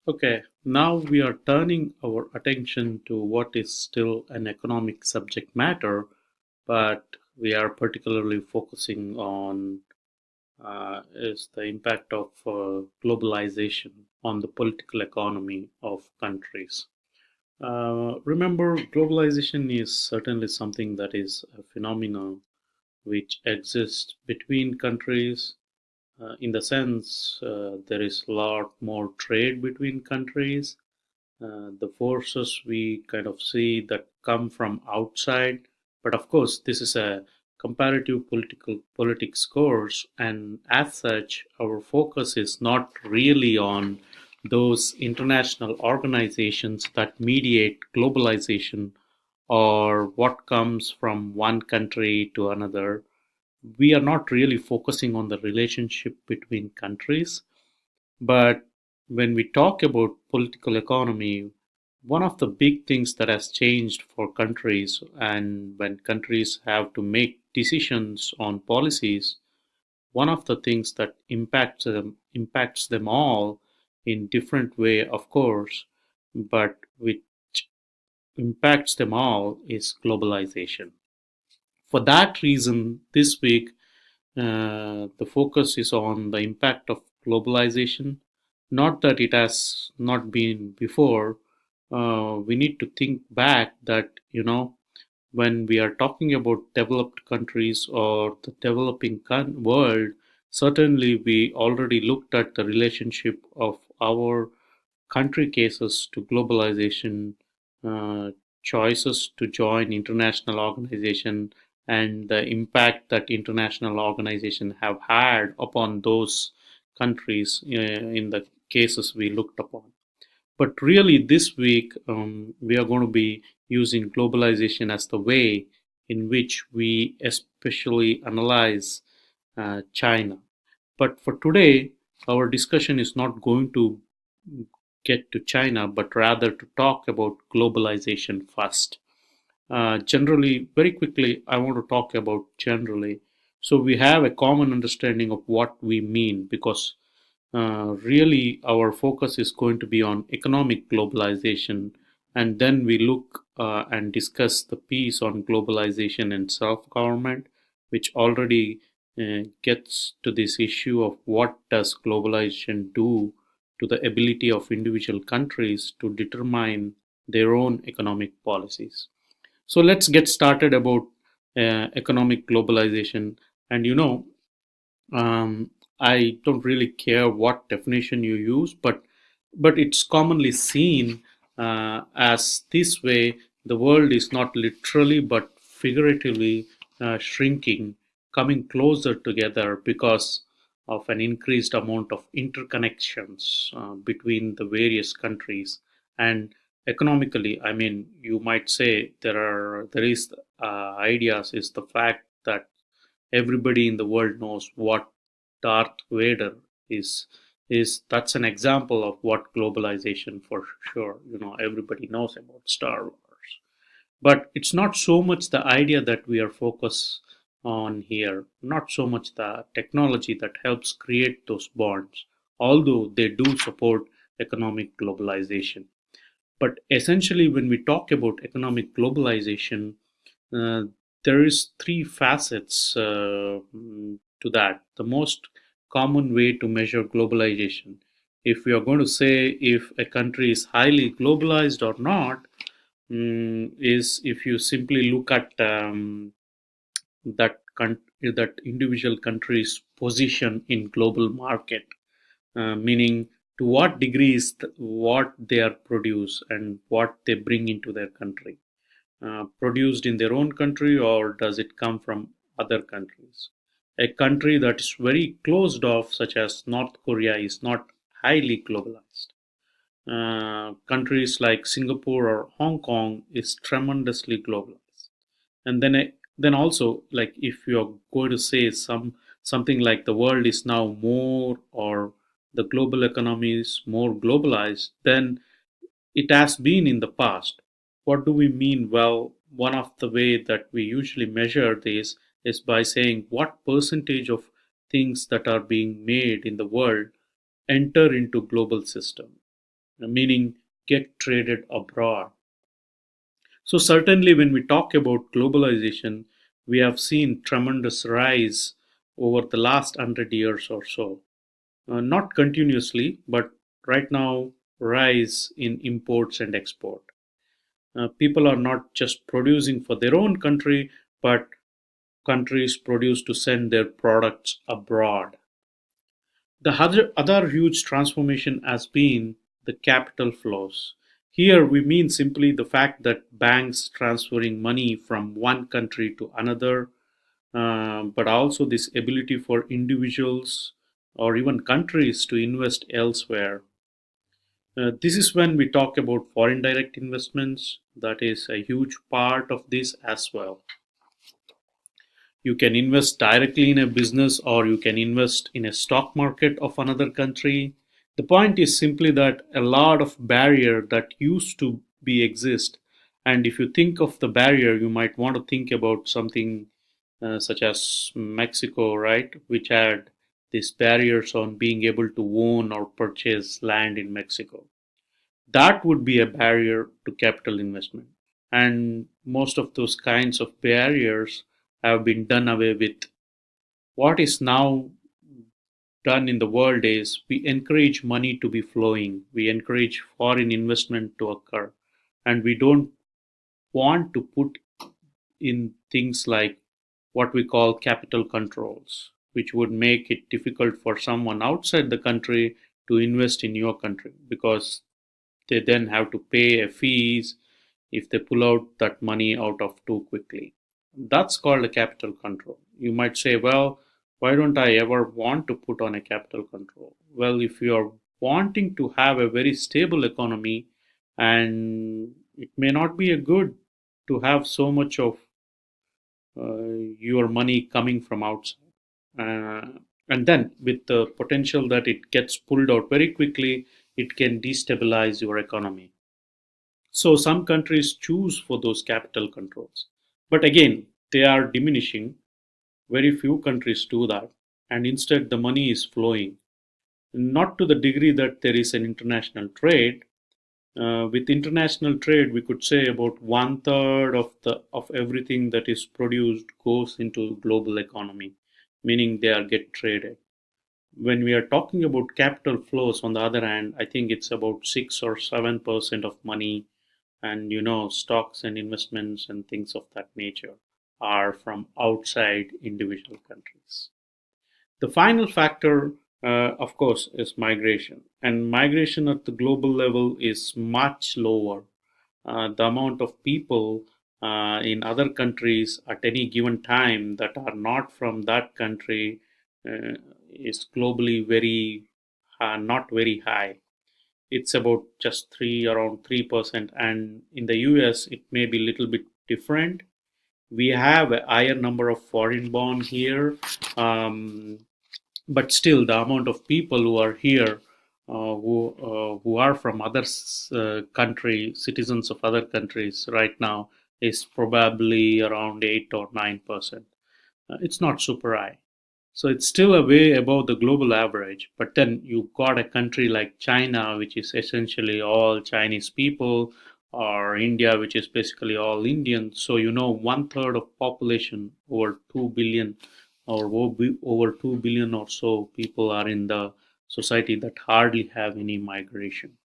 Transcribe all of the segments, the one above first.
Okay, now we are turning our attention to what is still an economic subject matter, but we are particularly focusing on is the impact of globalization on the political economy of countries. Remember, globalization is certainly something that is a phenomenon which exists between countries in the sense there is a lot more trade between countries, the forces we kind of see that come from outside. But of course, this is a comparative political politics course, and as such, our focus is not really on those international organizations that mediate globalization or what comes from one country to another. We are not really focusing on the relationship between countries, but when we talk about political economy, one of the big things that has changed for countries, and when countries have to make decisions on policies, one of the things that impacts them all in different way, of course, but which impacts them all is globalization. For that reason, this week the focus is on the impact of globalization. Not that it has not been before. We need to think back that, when we are talking about developed countries or the developing world, certainly we already looked at the relationship of our country cases to globalization, uh, choices to join international organization, and the impact that international organization have had upon those countries in the cases we looked upon. But really, this week we are going to be using globalization as the way in which we especially analyze China. But for today, our discussion is not going to get to China, but rather to talk about globalization first. Generally, very quickly, I want to talk about generally. So we have a common understanding of what we mean because really our focus is going to be on economic globalization, and then we look and discuss the piece on globalization and self-government, which already gets to this issue of what does globalization do to the ability of individual countries to determine their own economic policies. So let's get started about economic globalization. And um, I don't really care what definition you use, but it's commonly seen as this way. The world is not literally but figuratively shrinking, coming closer together because of an increased amount of interconnections between the various countries. And economically, I mean, you might say there is ideas is the fact that everybody in the world knows what Darth Vader is. Is that's an example of what globalization for sure. Everybody knows about Star Wars, but it's not so much the idea that we are focused on here. Not so much the technology that helps create those bonds, although they do support economic globalization. But essentially, when we talk about economic globalization, uh, there is three facets to that. The most common way to measure globalization, if we are going to say if a country is highly globalized or not, is if you simply look at that individual country's position in global market, meaning to what degree is what they are produce and what they bring into their country produced in their own country, or does it come from other countries? A country that is very closed off, such as North Korea, is not highly globalized. Countries like Singapore or Hong Kong is tremendously globalized. And then also, like, if you're going to say something like the world is now more, or the global economy is more globalized, then it has been in the past. What do we mean? Well, one of the way that we usually measure this is by saying what percentage of things that are being made in the world enter into global system. meaning get traded abroad. So certainly when we talk about globalization, we have seen tremendous rise over the last 100 years or so. Not continuously, but right now rise in imports and export. People are not just producing for their own country, but countries produce to send their products abroad. The other huge transformation has been the capital flows. Here we mean simply the fact that banks transferring money from one country to another, but also this ability for individuals or even countries to invest elsewhere. This is when we talk about foreign direct investments. That is a huge part of this as well. You can invest directly in a business or you can invest in a stock market of another country. The point is simply that a lot of barrier that used to be exist, and if you think of the barrier you might want to think about something such as Mexico, right, which had these barriers on being able to own or purchase land in Mexico. That would be a barrier to capital investment, and most of those kinds of barriers have been done away with. What is now done in the world is we encourage money to be flowing, we encourage foreign investment to occur, and we don't want to put in things like what we call capital controls, which would make it difficult for someone outside the country to invest in your country because they then have to pay a fees if they pull out that money out of too quickly. That's called a capital control. You might say, well, why don't I ever want to put on a capital control? Well, if you are wanting to have a very stable economy, and it may not be a good to have so much of your money coming from outside. And then, with the potential that it gets pulled out very quickly, it can destabilize your economy. So some countries choose for those capital controls. But again, they are diminishing. Very few countries do that. And instead, the money is flowing. Not to the degree that there is an international trade. With international trade, we could say about one third of everything that is produced goes into global economy, meaning they are get traded. When we are talking about capital flows, on the other hand, I think it's about 6 or 7% of money, and stocks and investments and things of that nature are from outside individual countries. The final factor, of course, is migration, and migration at the global level is much lower. The amount of people in other countries at any given time that are not from that country uh, is globally very not very high. It's about just around 3%, and in the US it may be a little bit different. We have a higher number of foreign born here, um, but still the amount of people who are here, who are from other country citizens of other countries right now, is probably around 8 or 9%. It's not super high, so it's still a way above the global average. But then you got a country like China, which is essentially all Chinese people, or India, which is basically all Indian. So one third of population, over 2 billion, or over 2 billion or so people are in the society that hardly have any migration.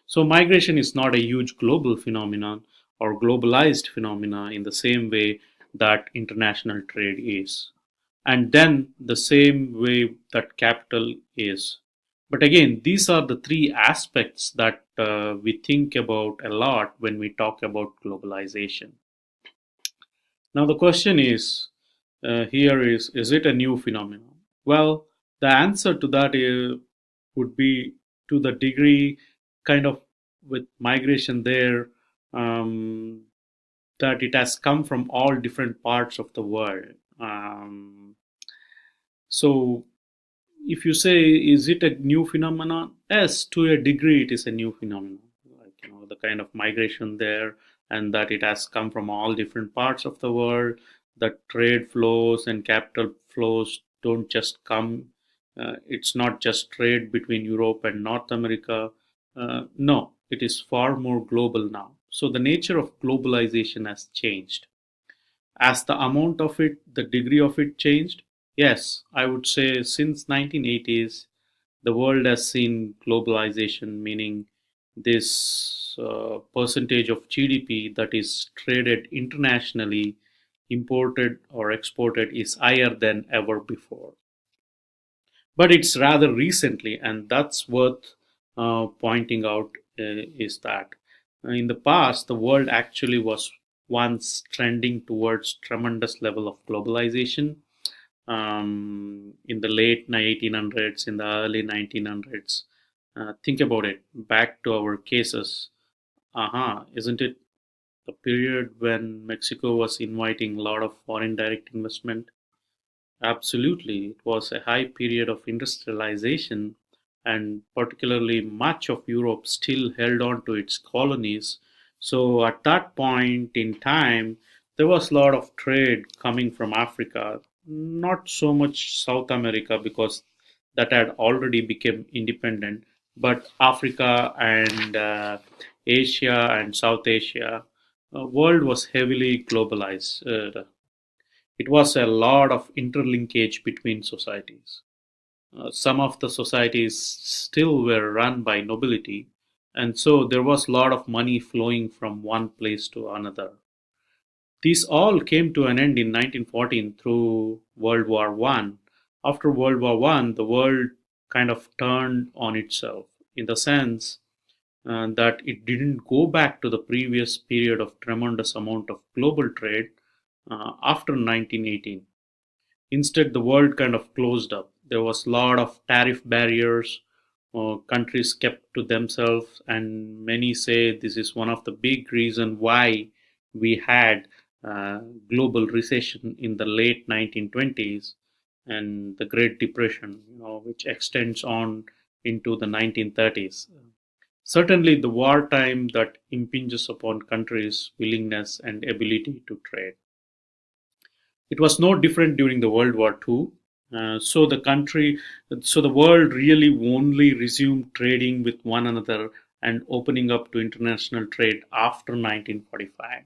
So migration is not a huge global phenomenon or globalized phenomena in the same way that international trade is, and then the same way that capital is. But again, these are the three aspects that we think about a lot when we talk about globalization. Now, the question is here is it a new phenomenon? Well, the answer to that would be to the degree, kind of, with migration there, um, that it has come from all different parts of the world. So if you say, is it a new phenomenon? Yes, to a degree it is a new phenomenon, like the kind of migration there, and that it has come from all different parts of the world. That trade flows and capital flows don't just come, it's not just trade between Europe and North America, No, it is far more global now. So the nature of globalization has changed. As the amount of it, the degree of it changed, yes, I would say since 1980s, the world has seen globalization, meaning this percentage of GDP that is traded internationally, imported or exported, is higher than ever before. But it's rather recently, and that's worth pointing out is that in the past, the world actually was once trending towards tremendous level of globalization in the late 1800s, in the early 1900s. Think about it. Back to our cases. Isn't it the period when Mexico was inviting a lot of foreign direct investment? Absolutely. It was a high period of industrialization, and particularly much of Europe still held on to its colonies. So, at that point in time, there was a lot of trade coming from Africa, not so much South America because that had already become independent, but Africa and Asia and South Asia. World was heavily globalized. It was a lot of interlinkage between societies. Some of the societies still were run by nobility, and so there was a lot of money flowing from one place to another. These all came to an end in 1914 through World War One. After World War One, the world kind of turned on itself in the sense that it didn't go back to the previous period of tremendous amount of global trade after 1918. Instead, the world kind of closed up. There was a lot of tariff barriers. Countries kept to themselves, and many say this is one of the big reason why we had uh, global recession in the late 1920s and the Great Depression, which extends on into the 1930s. Certainly, the wartime that impinges upon countries' willingness and ability to trade. It was no different during the World War II. So the world really only resumed trading with one another and opening up to international trade after 1945.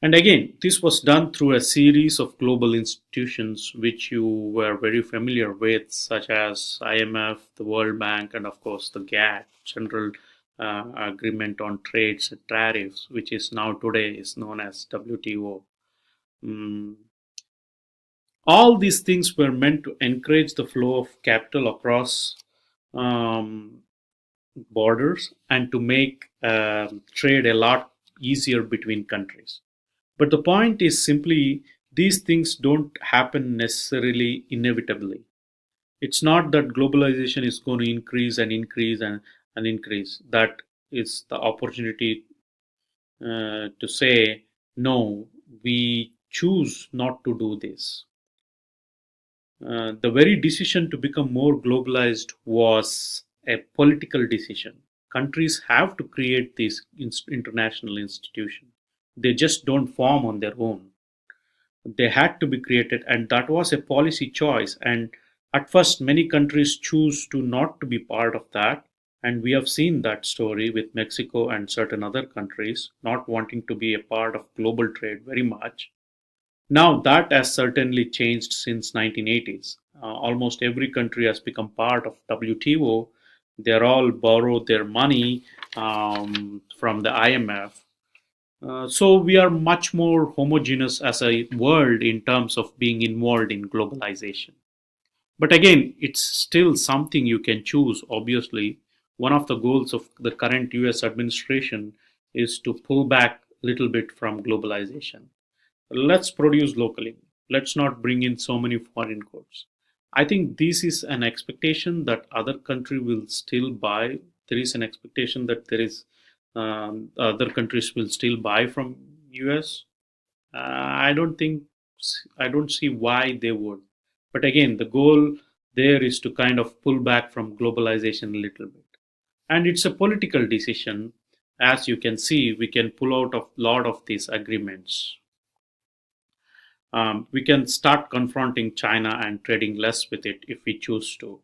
And again, this was done through a series of global institutions which you were very familiar with, such as IMF, the World Bank, and of course the GATT, General Agreement on Trades and Tariffs, which is now today is known as WTO. Mm, all these things were meant to encourage the flow of capital across um, borders and to make trade a lot easier between countries. But the point is simply these things don't happen necessarily inevitably. It's not that globalization is going to increase and increase and increase. That is the opportunity to say, no, we choose not to do this. The very decision to become more globalized was a political decision. Countries have to create these international institutions. They just don't form on their own. They had to be created, and that was a policy choice. And at first, many countries choose to not to be part of that. And we have seen that story with Mexico and certain other countries not wanting to be a part of global trade very much. Now that has certainly changed since 1980s. Almost every country has become part of WTO. They're all borrowed their money from the IMF. So we are much more homogeneous as a world in terms of being involved in globalization. But again, it's still something you can choose. Obviously, one of the goals of the current US administration is to pull back a little bit from globalization. Let's produce locally. Let's not bring in so many foreign goods. I think this is an expectation that other country will still buy. There is an expectation that there is other countries will still buy from US. I don't think I don't see why they would. But again, the goal there is to kind of pull back from globalization a little bit, and it's a political decision. As you can see, we can pull out of lot of these agreements. We can start confronting China and trading less with it if we choose to.